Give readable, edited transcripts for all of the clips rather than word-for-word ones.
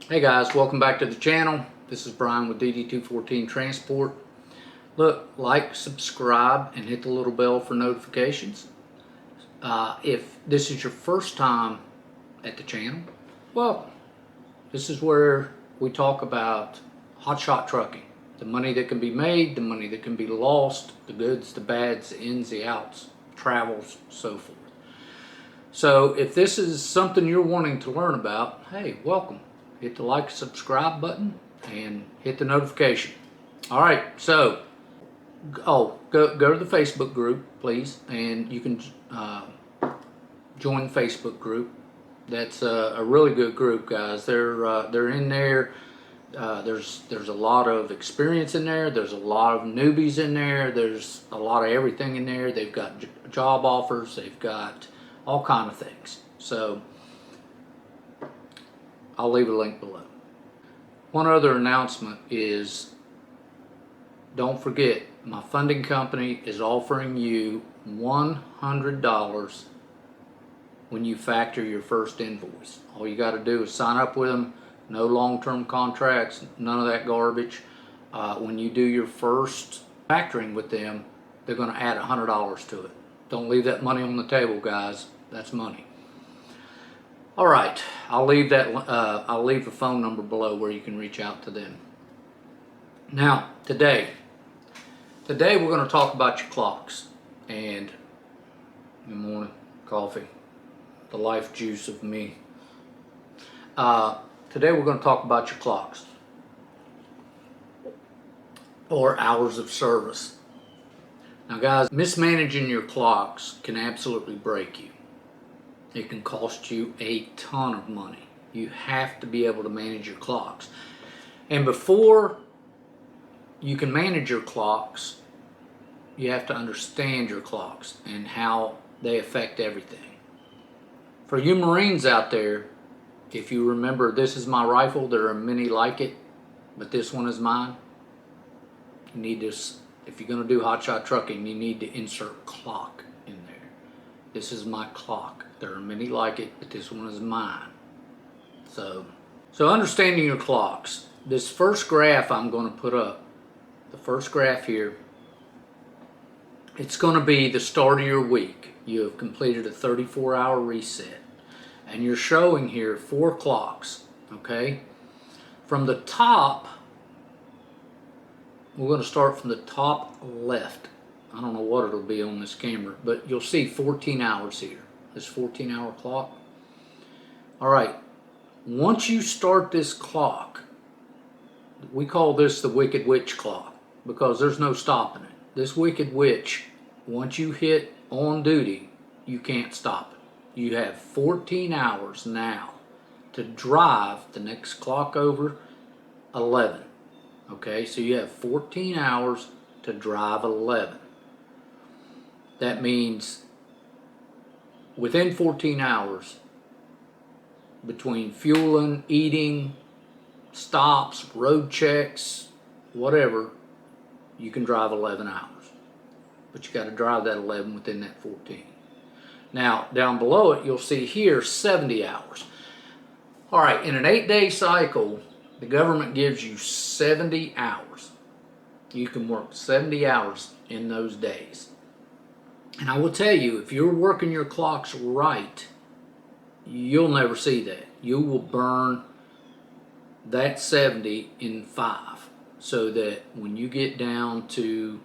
Hey guys, welcome back to the channel. This is Bryan with DD214 Transport. Look, like, subscribe, and hit the little bell for notifications. If this is your first time at the channel, well, this is where we talk about hotshot trucking. The money that can be made, the money that can be lost, the goods, the bads, the ins, the outs, travels, so forth. So if this is something you're wanting to learn about, hey, welcome. Hit the like, subscribe button, and hit the notification. All right, so go to the Facebook group, please, and you can join the Facebook group. That's a really good group, guys. They're in there. There's a lot of experience in there. There's a lot of newbies in there. There's a lot of everything in there. They've got job offers. They've got all kind of things. So I'll leave a link below. One other announcement is, don't forget, my funding company is offering you $100 when you factor your first invoice. All you got to do is sign up with them. No long-term contracts, none of that garbage. When you do your first factoring with them, they're going to add $100 to it. Don't leave that money on the table, guys. That's money. All right, I'll leave the phone number below where you can reach out to them. Now, today we're going to talk about your clocks. And good morning, coffee, the life juice of me. Today we're going to talk about your clocks, or hours of service. Now, guys, mismanaging your clocks can absolutely break you. It can cost you a ton of money. You have to be able to manage your clocks. And before you can manage your clocks, you have to understand your clocks and how they affect everything. For you Marines out there, if you remember, this is my rifle. There are many like it, but this one is mine. You need this. If you're going to do hotshot trucking, you need to insert clock in there. This is my clock. There are many like it, but this one is mine. So understanding your clocks. This first graph I'm going to put up, the first graph here, it's going to be the start of your week. You have completed a 34-hour reset. And you're showing here 4 clocks, okay? From the top, we're going to start from the top left. I don't know what it'll be on this camera, but you'll see 14 hours here. This 14-hour clock. All right, once you start this clock, we call this the Wicked Witch clock because there's no stopping it. This Wicked Witch, once you hit on duty, you can't stop it. You have 14 hours now to drive the next clock over 11. Okay, so you have 14 hours to drive 11. That means within 14 hours, between fueling, eating, stops, road checks, whatever, you can drive 11 hours. But you got to drive that 11 within that 14. Now, down below it, you'll see here 70 hours. All right, in an 8-day cycle, the government gives you 70 hours. You can work 70 hours in those days. And I will tell you, if you're working your clocks right, you'll never see that. You will burn that 70 in 5, so that when you get down to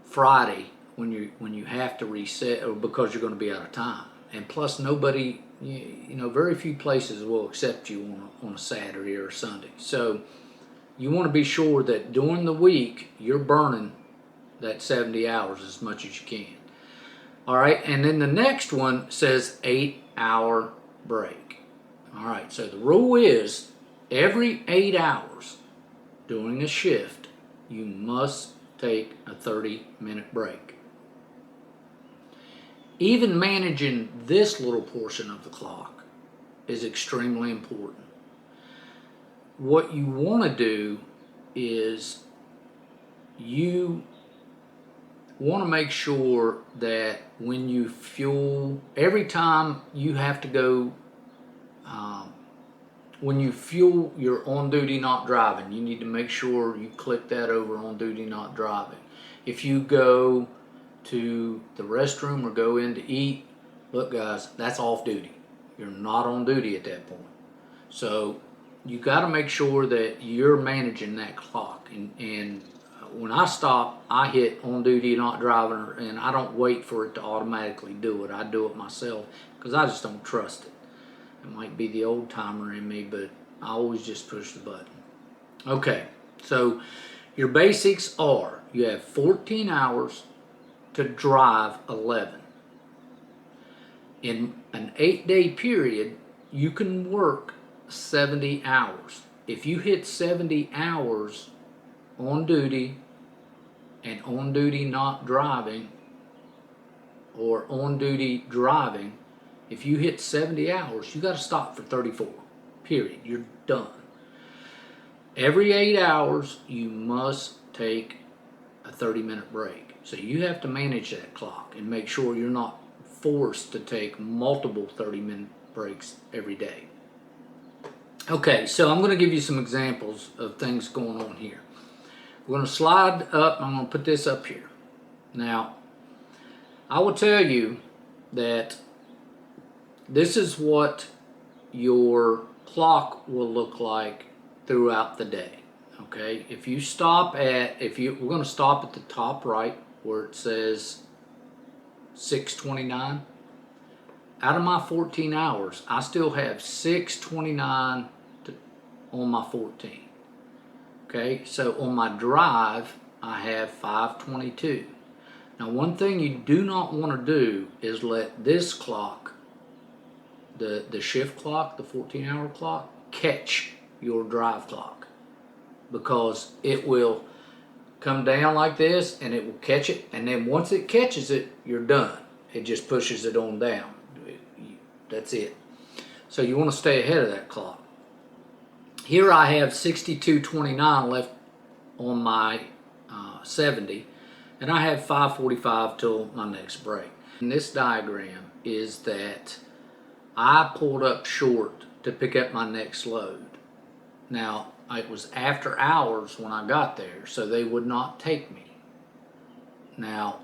Friday, when you have to reset, or because you're going to be out of time, and plus nobody, very few places will accept you on a Saturday or a Sunday. So you want to be sure that during the week you're burning that 70 hours as much as you can. All right, and then the next one says 8-hour break. All right, so the rule is every 8 hours during a shift, you must take a 30-minute break. Even managing this little portion of the clock is extremely important. What you want to do is you want to make sure that when you fuel, every time you have to go when you fuel, you're on duty not driving. You need to make sure you click that over on duty not driving. If you go to the restroom or go in to eat, look guys, that's off duty. You're not on duty at that point. So you got to make sure that you're managing that clock. And when I stop, I hit on duty not driving, and I don't wait for it to automatically do it. I do it myself because I just don't trust it. It might be the old timer in me, but I always just push the button. Okay, so your basics are you have 14 hours to drive 11. In an 8-day period, you can work 70 hours. If you hit 70 hours on duty and on duty not driving, or on duty driving, if you hit 70 hours, you got to stop for 34, period. You're done. Every 8 hours, you must take a 30-minute break. So you have to manage that clock and make sure you're not forced to take multiple 30-minute breaks every day. Okay, so I'm going to give you some examples of things going on here. We're going to slide up, and I'm going to put this up here. Now, I will tell you that this is what your clock will look like throughout the day. Okay, if you stop at, we're going to stop at the top right where it says 6:29. Out of my 14 hours, I still have 6:29 on my 14. Okay, so on my drive, I have 5:22. Now, one thing you do not want to do is let this clock, the shift clock, the 14-hour clock, catch your drive clock, because it will come down like this and it will catch it, and then once it catches it, you're done. It just pushes it on down. That's it. So you want to stay ahead of that clock. Here I have 62:29 left on my 70, and I have 5:45 till my next break. And this diagram is that I pulled up short to pick up my next load. Now, it was after hours when I got there, so they would not take me. Now,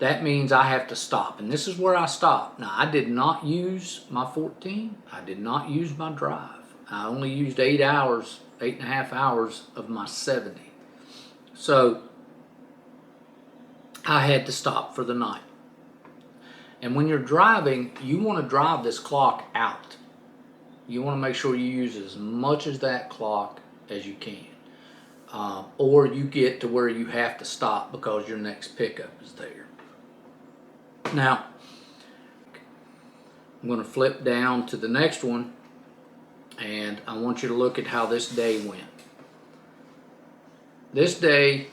that means I have to stop, and this is where I stopped. Now, I did not use my 14. I did not use my drive. I only used 8 hours, 8.5 hours of my 70. So I had to stop for the night. And when you're driving, you want to drive this clock out. You want to make sure you use as much of that clock as you can. Or you get to where you have to stop because your next pickup is there. Now, I'm going to flip down to the next one, and I want you to look at how this day went. This day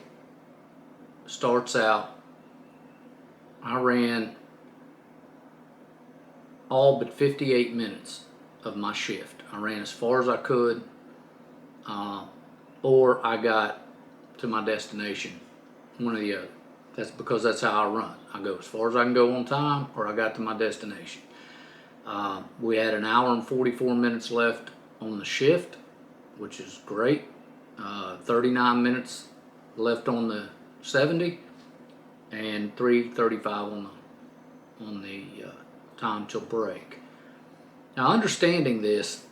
starts out, I ran all but 58 minutes of my shift. I ran as far as I could, or I got to my destination, one or the other. That's because that's how I run. I go as far as I can go on time, or I got to my destination. We had an hour and 44 minutes left on the shift, which is great. 39 minutes left on the 70, and 3:35 on the time till break. Now, understanding this,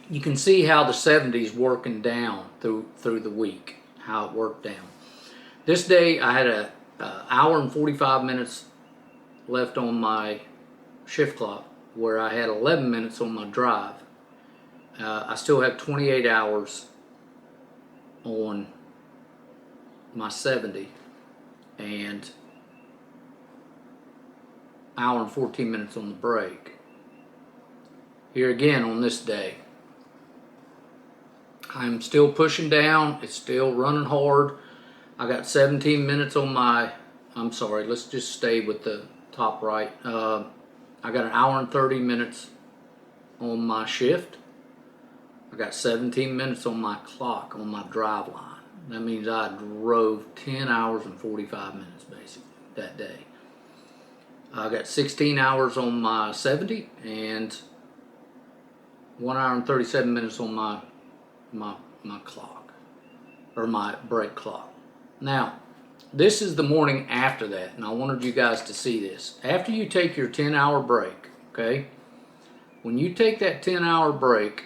you can see how the 70's working down through the week, how it worked down. This day I had an hour and 45 minutes left on my shift clock, where I had 11 minutes on my drive. I still have 28 hours on my 70, and hour and 14 minutes on the break. Here again on this day, I'm still pushing down. It's still running hard. I got 17 minutes on my, I'm sorry, let's just stay with the top right. I got an hour and 30 minutes on my shift. I got 17 minutes on my clock on my drive line. That means I drove 10 hours and 45 minutes basically that day. I got 16 hours on my 70 and 1 hour and 37 minutes on my clock, or my break clock. Now, this is the morning after that, and I wanted you guys to see this. After you take your 10-hour break, okay, when you take that 10-hour break,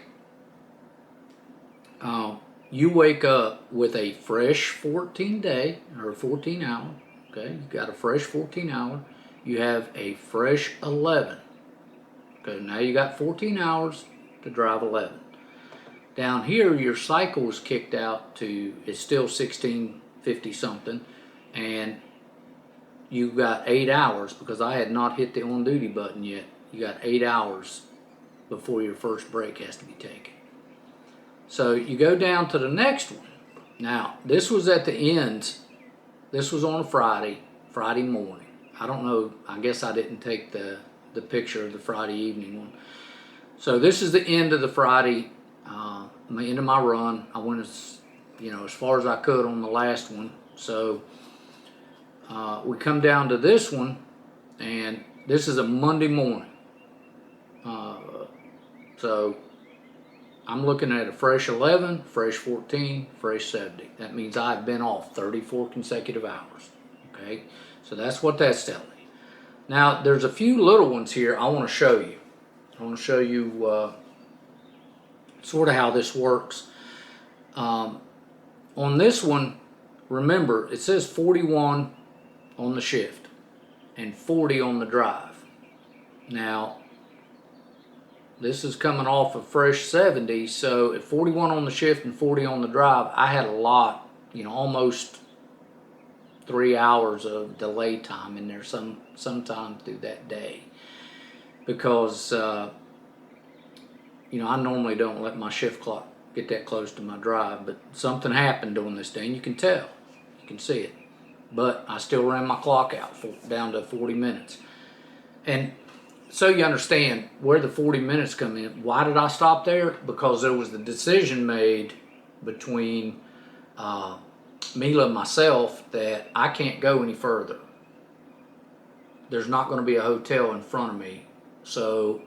you wake up with a fresh 14 day, or 14 hour, okay, you got a fresh 14 hour, you have a fresh 11, okay, now you got 14 hours to drive 11. Down here, your cycle is kicked out to, it's still 1650 something, and you got 8 hours, because I had not hit the on duty button yet. You got 8 hours before your first break has to be taken. So you go down to the next one. Now, this was at the end. This was on a Friday morning. I don't know, I guess I didn't take the picture of the Friday evening one. So this is the end of the Friday, end of my run. I went as far as I could on the last one. So we come down to this one, and this is a Monday morning. So I'm looking at a fresh 11, fresh 14, fresh 70. That means I've been off 34 consecutive hours. Okay, so that's what that's telling me. Now, there's a few little ones here I want to show you. I want to show you sort of how this works. On this one, remember, it says 41 on the shift and 40 on the drive. Now, this is coming off a fresh 70, so at 41 on the shift and 40 on the drive, I had a lot, almost 3 hours of delay time in there sometime through that day, because I normally don't let my shift clock get that close to my drive, but something happened on this day, and you can tell, you can see it. But I still ran my clock out down to 40 minutes. And so you understand where the 40 minutes come in. Why did I stop there? Because there was the decision made between Mila and myself that I can't go any further. There's not going to be a hotel in front of me. So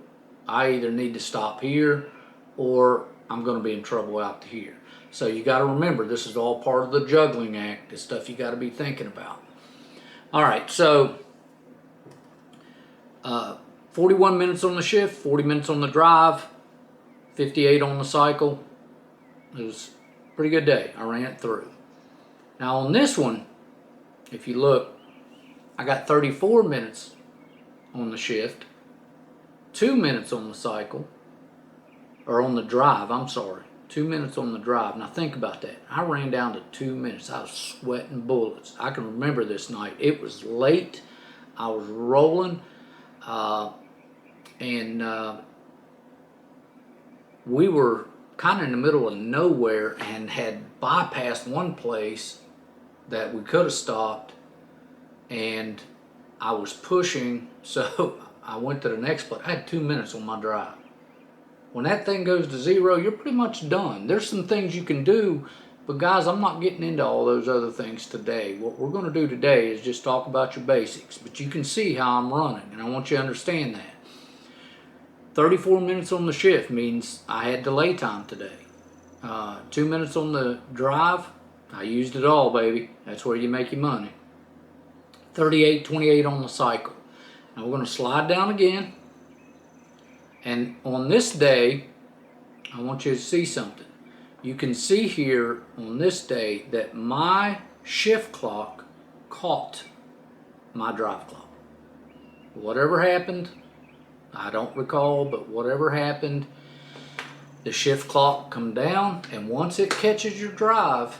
I either need to stop here or I'm going to be in trouble out to here. So you got to remember, this is all part of the juggling act. It's stuff you got to be thinking about. All right, so 41 minutes on the shift, 40 minutes on the drive, 58 on the cycle. It was a pretty good day. I ran it through. Now on this one, if you look, I got 34 minutes on the shift, 2 minutes on the cycle, or on the drive, I'm sorry. 2 minutes on the drive. Now think about that. I ran down to 2 minutes. I was sweating bullets. I can remember this night. It was late. I was rolling. We were kind of in the middle of nowhere and had bypassed one place that we could have stopped, and I was pushing, so I went to the next place. I had 2 minutes on my drive. When that thing goes to zero, you're pretty much done. There's some things you can do, but guys, I'm not getting into all those other things today. What we're going to do today is just talk about your basics, but you can see how I'm running, and I want you to understand that. 34 minutes on the shift means I had delay time today. 2 minutes on the drive, I used it all, baby. That's where you make your money. 38:28 on the cycle. Now we're going to slide down again. And on this day, I want you to see something. You can see here on this day that my shift clock caught my drive clock. Whatever happened, I don't recall, but whatever happened, the shift clock come down, and once it catches your drive,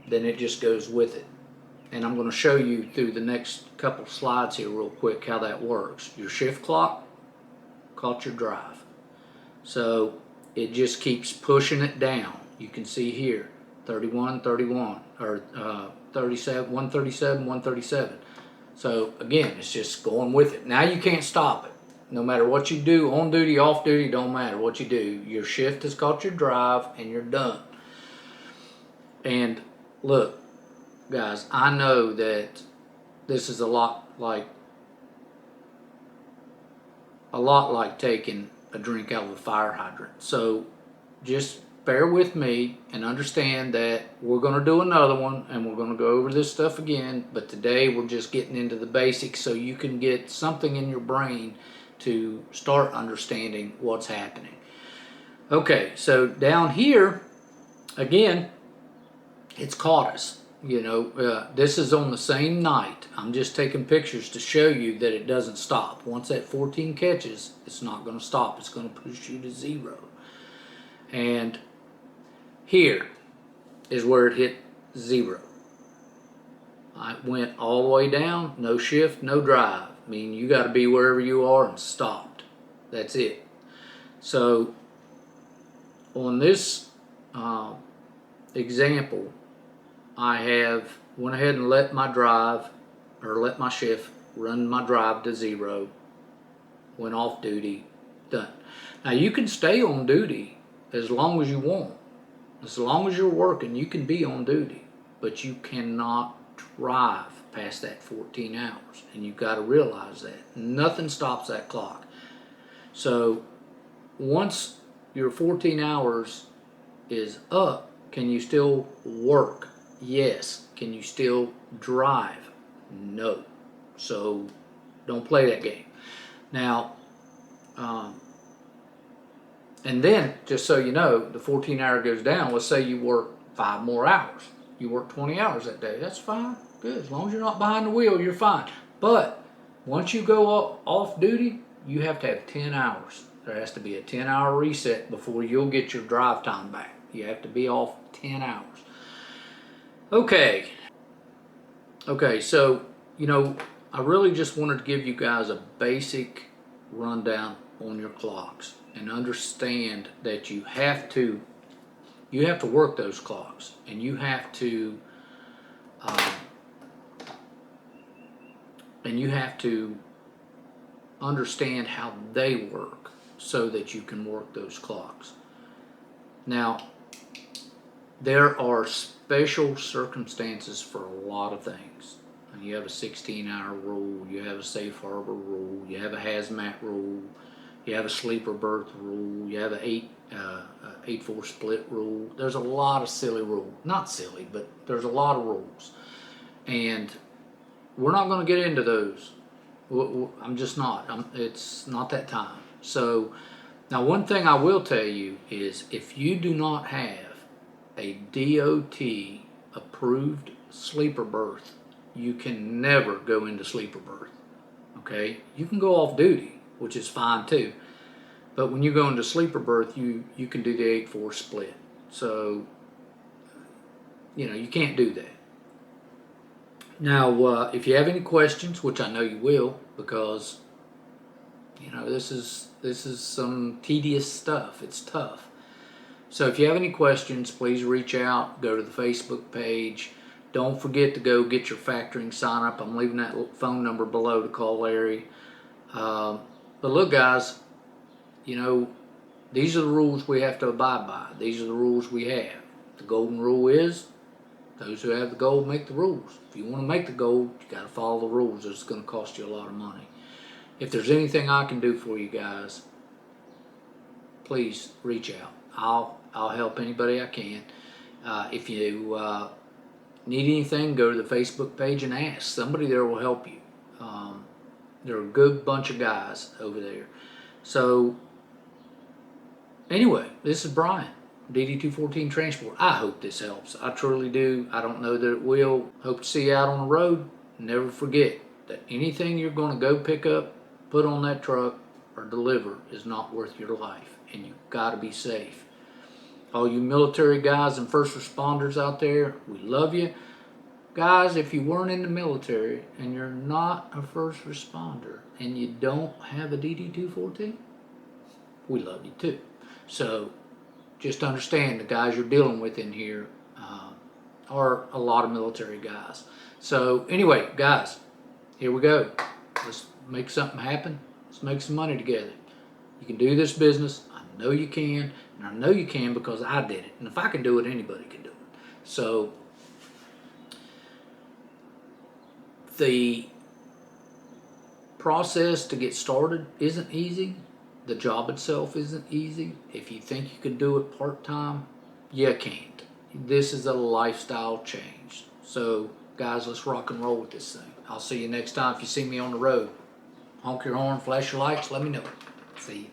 then it just goes with it. And I'm going to show you through the next couple slides here real quick how that works. Your shift clock caught your drive. So it just keeps pushing it down. You can see here, 31, 31, or 37, 137, 137. So again, it's just going with it. Now you can't stop it. No matter what you do, on duty, off duty, don't matter what you do. Your shift has caught your drive and you're done. And look, guys, I know that this is a lot like taking a drink out of a fire hydrant. So just bear with me and understand that we're going to do another one and we're going to go over this stuff again, but today we're just getting into the basics so you can get something in your brain to start understanding what's happening. Okay, so down here, again, it's caught us. You know, this is on the same night. I'm just taking pictures to show you that it doesn't stop. Once that 14 catches, it's not going to stop. It's going to push you to 0. And here is where it hit 0. I went all the way down, no shift, no drive. I mean, you got to be wherever you are and stopped. That's it. So on this example, I have went ahead and let my drive, or let my shift run my drive to 0, went off duty, done. Now you can stay on duty as long as you want. As long as you're working, you can be on duty, but you cannot drive past that 14 hours, and you've got to realize that. Nothing stops that clock. So once your 14 hours is up, can you still work? Yes. Can you still drive? No. So don't play that game. Now, and then, just so you know, the 14 hour goes down. Let's say you work 5 more hours. You work 20 hours that day. That's fine. Good. As long as you're not behind the wheel, you're fine. But once you go off duty, you have to have 10 hours. There has to be a 10-hour reset before you'll get your drive time back. You have to be off 10 hours. Okay, so, you know, I really just wanted to give you guys a basic rundown on your clocks and understand that you have to work those clocks, and you have to understand how they work so that you can work those clocks. Now, there are special circumstances for a lot of things. You have a 16-hour rule, you have a safe harbor rule, you have a hazmat rule, you have a sleeper berth rule, you have a 8-4 split rule. There's a lot of silly rules. Not silly, but there's a lot of rules. And we're not going to get into those. I'm just not. It's not that time. So, now one thing I will tell you is if you do not have a D.O.T. approved sleeper berth, you can never go into sleeper berth. Okay? You can go off duty, which is fine too. But when you go into sleeper berth, you can do the 8-4 split. So, you know, you can't do that. Now, if you have any questions, which I know you will, because, you know, this is some tedious stuff. It's tough. So if you have any questions, please reach out. Go to the Facebook page. Don't forget to go get your factoring sign up. I'm leaving that phone number below to call Larry. But look, guys, you know, these are the rules we have to abide by. These are the rules we have. The golden rule is those who have the gold make the rules. If you want to make the gold, you got to follow the rules. It's going to cost you a lot of money. If there's anything I can do for you guys, please reach out. I'll help anybody I can. If you need anything, go to the Facebook page and ask. Somebody there will help you. They're a good bunch of guys over there. So anyway, this is Bryan, DD214 Transport. I hope this helps. I truly do. I don't know that it will. Hope to see you out on the road. Never forget that anything you're going to go pick up, put on that truck, or deliver is not worth your life, and you've got to be safe. All you military guys and first responders out there, we love you. Guys, if you weren't in the military and you're not a first responder and you don't have a DD214, we love you too. So just understand the guys you're dealing with in here are a lot of military guys. So anyway, guys, here we go. Let's make something happen. Let's make some money together. You can do this business. I know you can, and I know you can because I did it. And if I can do it, anybody can do it. So the process to get started isn't easy, The job itself isn't easy. If you think you can do it part-time, you can't. This is a lifestyle change. So, guys, let's rock and roll with this thing. I'll see you next time. If you see me on the road, honk your horn, flash your lights, let me know. See you.